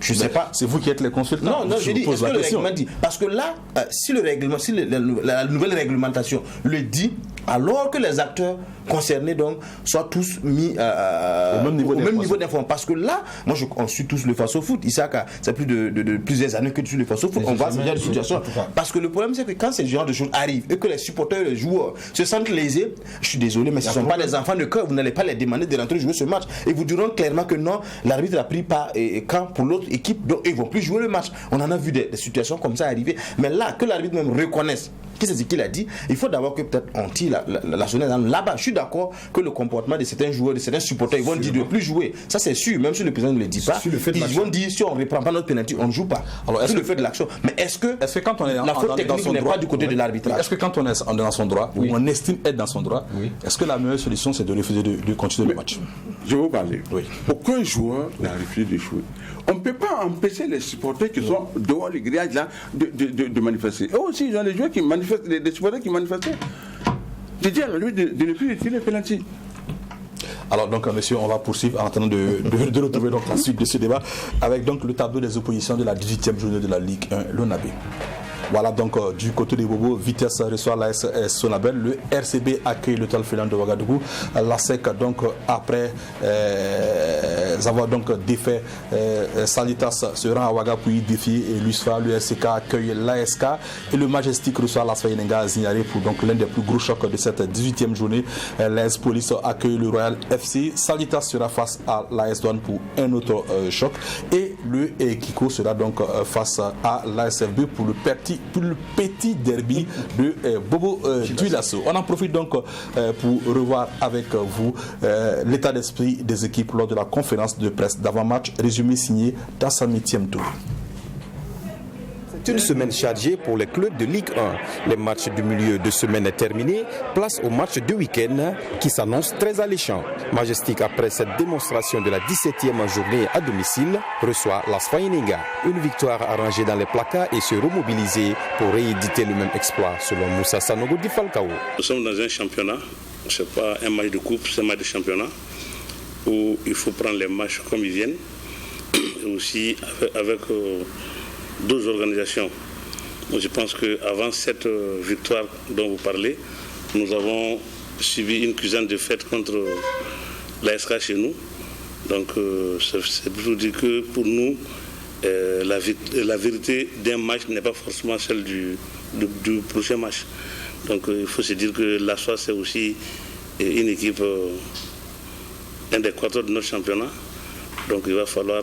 Je ne sais pas. C'est vous qui êtes les consultants. Non, je dis, est-ce que le règlement dit? Parce que là, si la nouvelle réglementation le dit, alors que les acteurs concernés donc soient tous mis au même niveau d'information. Parce que là, moi on suit tous le face-au-foot. Isaac, c'est plus de plusieurs années que tu suis le face-au-foot. On voit ce genre de situation. Parce que le problème, c'est que quand ce genre de choses arrivent et que les supporters, les joueurs se sentent lésés, je suis désolé, mais ce ne sont pas des enfants de cœur. Vous n'allez pas les demander de rentrer jouer ce match. Et vous diront clairement que non, l'arbitre a pris pas camp pour l'autre équipe, donc ils ne vont plus jouer le match. On en a vu des situations comme ça arriver. Mais là, que l'arbitre même reconnaisse, c'est ce qu'il a dit, il faut d'abord que peut-être on tire la sonnette là-bas. Je suis d'accord que le comportement de certains joueurs, de certains supporters, ils vont dire de ne plus jouer. Ça c'est sûr, même si le président ne le dit pas, ils vont dire si on ne reprend pas notre pénalty, on ne joue pas. Alors est-ce que le fait de l'action? Mais est-ce que quand on est la faute technique n'est pas du côté de l'arbitrage? Est-ce que quand on est dans son droit, ou on estime être dans son droit, est-ce que la meilleure solution c'est de refuser de continuer le match? Je vais vous parler. Aucun joueur n'a refusé de jouer. On ne peut pas empêcher les supporters qui sont dehors les grillages là de manifester. Eux aussi, ils ont des joueurs qui manifestent, des supporters qui manifestent. Je dis à lui de ne plus retirer les pénalty. Alors donc messieurs, on va poursuivre en attendant de retrouver donc la suite de ce débat avec donc le tableau des oppositions de la 18e journée de la Ligue 1, l'ONAB. Voilà donc du côté des Bobos, Vitesse reçoit l'AS Sonabel, le RCB accueille le Talfilan de Ouagadougou, la SEC donc après avoir donc défait Salitas se rend à Ouaga puis défier l'USFA, le RCK accueille l'ASK et le Majestic reçoit l'AS Fayenenga à Zignaré pour donc l'un des plus gros chocs de cette 18e journée. L'AS Police accueille le Royal FC, Salitas sera face à l'AS Douane pour un autre choc et le Kiko sera donc face à l'ASFB pour le petit derby de Bobo Dioulasso. On en profite donc pour revoir avec vous l'état d'esprit des équipes lors de la conférence de presse d'avant-match, résumé signé dans sa 8e tour. Une semaine chargée pour les clubs de Ligue 1. Les matchs du milieu de semaine est terminé. Place au match de week-end qui s'annonce très alléchant. Majestic, après cette démonstration de la 17e journée à domicile, reçoit l'AS Fayenenga. Une victoire arrangée dans les placards et se remobiliser pour rééditer le même exploit, selon Moussa Sanogo Di Falcao. Nous sommes dans un championnat, ce n'est pas un match de coupe, c'est un match de championnat où il faut prendre les matchs comme ils viennent et aussi avec d'autres organisations. Je pense qu'avant cette victoire dont vous parlez, nous avons subi une cuisante défaite contre l'ASK chez nous. Donc c'est pour dire que pour nous, la vérité d'un match n'est pas forcément celle du prochain match. Donc il faut se dire que la SOA c'est aussi une équipe, un des quarters de notre championnat. Donc il va falloir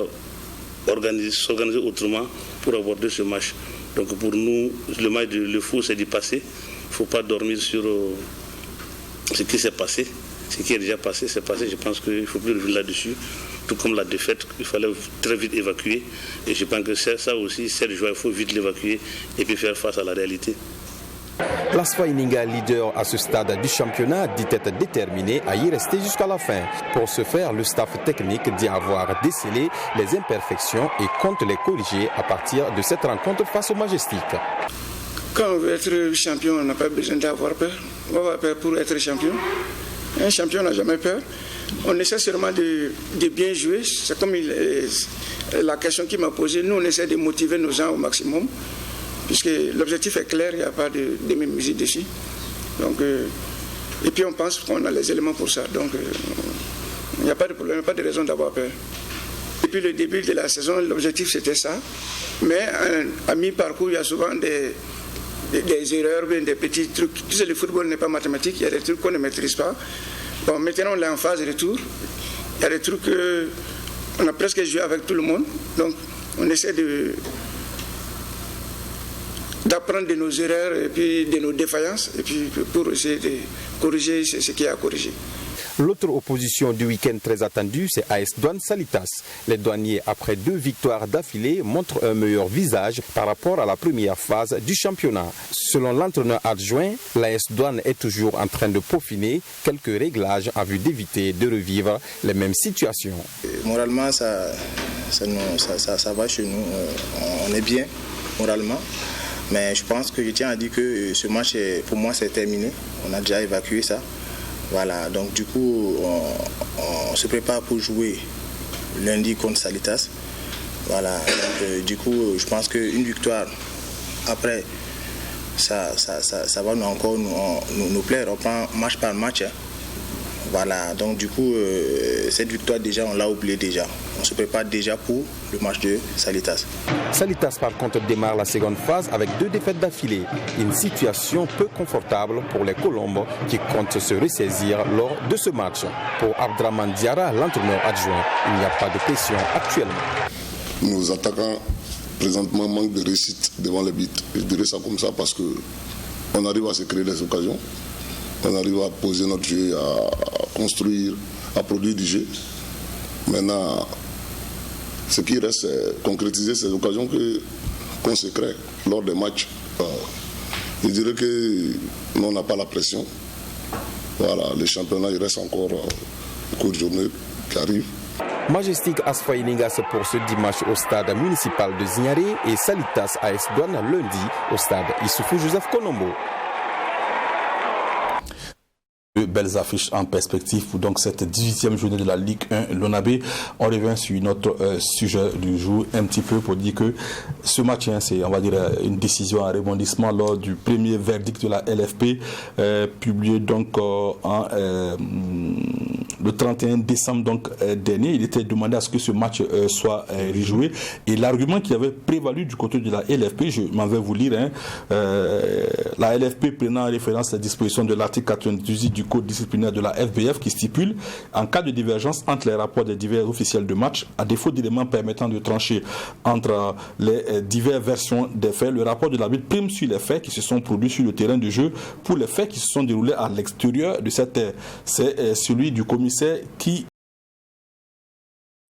s'organiser autrement pour aborder ce match. Donc pour nous, le match le foot c'est du passé. Il ne faut pas dormir sur ce qui s'est passé. Ce qui est déjà passé, c'est passé. Je pense qu'il ne faut plus revenir là-dessus. Tout comme la défaite, il fallait très vite évacuer. Et je pense que c'est ça aussi, cette joie, il faut vite l'évacuer et puis faire face à la réalité. L'AS Fayenenga, leader à ce stade du championnat, dit être déterminé à y rester jusqu'à la fin. Pour ce faire, le staff technique dit avoir décelé les imperfections et compte les corriger à partir de cette rencontre face au Majestic. Quand on veut être champion, on n'a pas besoin d'avoir peur. On va avoir peur pour être champion. Un champion n'a jamais peur. On essaie seulement de bien jouer. C'est comme la question qu'il m'a posée. Nous, on essaie de motiver nos gens au maximum, puisque l'objectif est clair, il n'y a pas de demi-mesure dessus. Donc, et puis on pense qu'on a les éléments pour ça. Donc, il n'y a pas de problème, il n'y a pas de raison d'avoir peur. Depuis le début de la saison, l'objectif c'était ça. Mais à mi-parcours, il y a souvent des erreurs, des petits trucs. Tu sais, le football n'est pas mathématique, il y a des trucs qu'on ne maîtrise pas. Bon, maintenant on est en phase retour. Il y a des trucs qu'on a presque joué avec tout le monde. Donc on essaie d'apprendre de nos erreurs et puis de nos défaillances et puis pour essayer de corriger ce qu'il y a à corriger. L'autre opposition du week-end très attendue, c'est AS Douane Salitas. Les douaniers, après 2 victoires d'affilée, montrent un meilleur visage par rapport à la première phase du championnat. Selon l'entraîneur adjoint, l'AS Douane est toujours en train de peaufiner quelques réglages en vue d'éviter de revivre les mêmes situations. Moralement, ça va chez nous. On est bien, moralement. Mais je pense que je tiens à dire que ce match, pour moi, c'est terminé. On a déjà évacué ça. Voilà, donc du coup, on se prépare pour jouer lundi contre Salitas. Voilà, donc du coup, je pense qu'une victoire après, ça va encore nous plaire. On prend match par match. Hein. Voilà, donc du coup, cette victoire déjà, on l'a oubliée déjà. On se prépare déjà pour le match de Salitas. Salitas, par contre, démarre la seconde phase avec 2 défaites d'affilée. Une situation peu confortable pour les Colombes qui comptent se ressaisir lors de ce match. Pour Abdraman Diarra, l'entraîneur adjoint, il n'y a pas de pression actuellement. Nos attaquants, présentement, manquent de réussite devant les buts. Je dirais ça comme ça parce qu'on arrive à se créer des occasions. On arrive à poser notre jeu, à construire, à produire du jeu. Maintenant, ce qui reste, c'est concrétiser ces occasions qu'on se crée lors des matchs. Je dirais que nous, on n'a pas la pression. Voilà, le championnat, il reste encore une courte journée qui arrive. Majestic Asfaw Iningas pour ce dimanche au stade municipal de Zignaré et Salitas AS Douane lundi au stade Issoufou Joseph Konombo. Belles affiches en perspective pour donc cette 18e journée de la Ligue 1 Lonabé. On revient sur notre sujet du jour un petit peu pour dire que ce match, c'est, on va dire, une décision à rebondissement lors du premier verdict de la LFP publié donc le 31 décembre donc, dernier. Il était demandé à ce que ce match soit rejoué et l'argument qui avait prévalu du côté de la LFP, je m'en vais vous lire, la LFP prenant en référence la disposition de l'article 98 du code disciplinaire de la FBF qui stipule en cas de divergence entre les rapports des divers officiels de match, à défaut d'éléments permettant de trancher entre les diverses versions des faits, le rapport de l'arbitre prime sur les faits qui se sont produits sur le terrain de jeu pour les faits qui se sont déroulés à l'extérieur de cette terre. C'est celui du commissaire qui